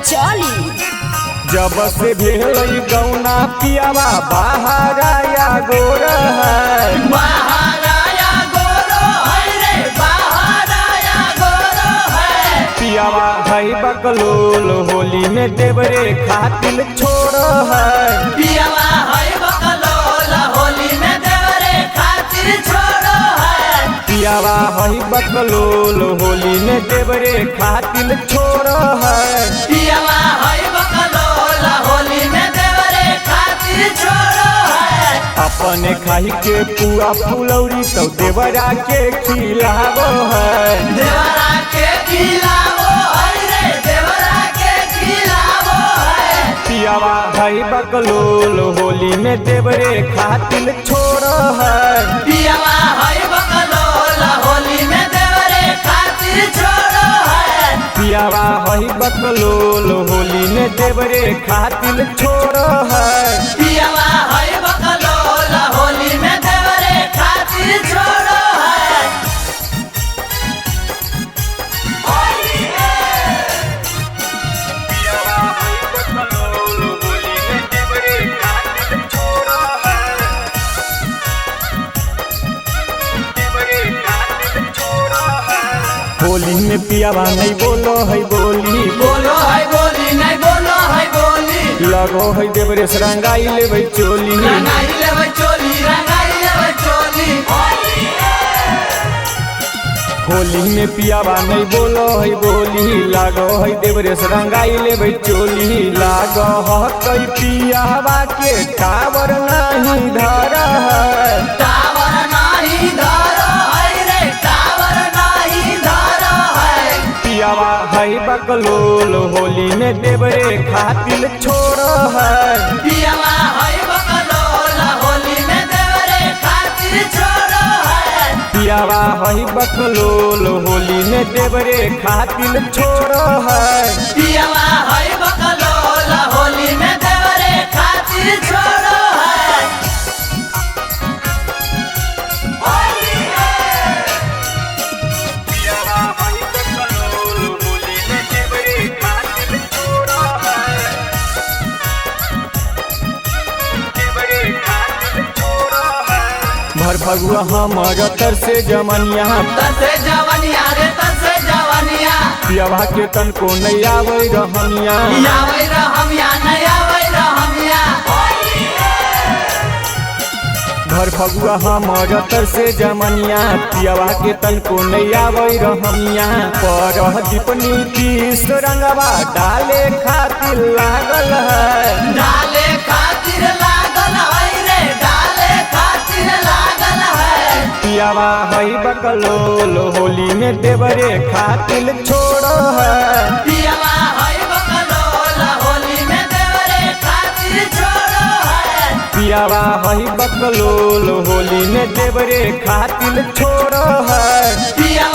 चली। जब से भेल गौना पियावा बाहर आया गोर है, बाहर आया गोरो है रे, बाहर आया गोरो है। पियावा है बकलोल होली में देवरे खातिल छोड़ है, पियावा है बकलोल होली में देवरे खातिर छोड़ो है। पियावा है बकलोल होली में देवरे खातिल छोड़ है, पियावा है बकलोल होली में देवरे खातिर छोड़ो है। अपने खाई के पुआ फुलौरी तो देवरा के खिलावो है, देवरा के खिलावो है रे, देवरा के खिलावो है। पियावा है बकलोल होली में देवरे खातिल छोड़ है, पियावा है बकलोल होली में देवरे खातिर छोड़ो है। पियावा है बकलोल होली में देवरे खातिल छोड़ है, पियावा है बकलोल होली में देवरे खातिर छोड़ो है। होली है पियावा है बकलोल होली में देवरे खातिल छोड़ है, देवरे खातिल छोड़ है। होली में पियावा नहीं बोलो है बोली, बोलो है बोली नहीं बोलो है बोली। लगो है देवरे से रंगाई लेबै चोली, रंगाई लेबै चोली, रंगाई लेबै चोली। होली है होली में पियावा नहीं बोलो है बोली, लागो है देवरे से रंगाई लेबै चोली, लागो है कई पियावा के टावर नहीं धर है, टावर नाही धरो है रे, टावर नाही धरो है। पियावा है बकलोल होली में देवरे खातिल छोड़ है, पियावा है बकलोल होली में देवरे खातिर छोड़ो है। पियावा है बकलोल होली में देवरे खातिल छोड़ है, पियावा है बकलोल होली में देवरे खातिर छोड़ो है। होली है पियावा है बकलोल होली में देवरे खातिल छोड़ है, देवरे खातिल छोड़ है। भर फगुआ हमर तर से जमनिया, तसे जवनिया रे, तसे जवनिया। पियावा के तन को नहीं आवे रहनिया, आवे रहमिया नहीं आवे रहमिया। होली है भर फगुआ हमर तर से जमनिया, पियावा के तन को नहीं आवे रहनिया, पर दीपनी तीस रंगवा डाले खातिर लागल है, डाले खातिर लागल है रे, डाले खातिर लागल है। पियावा है बकलोल होली में देवरे खातिल छोड़ है, पियावा है बकलोल होली में देवरे खातिर छोड़ो है। पियावा है बकलोल होली में देवरे खातिल छोड़ है, पियावा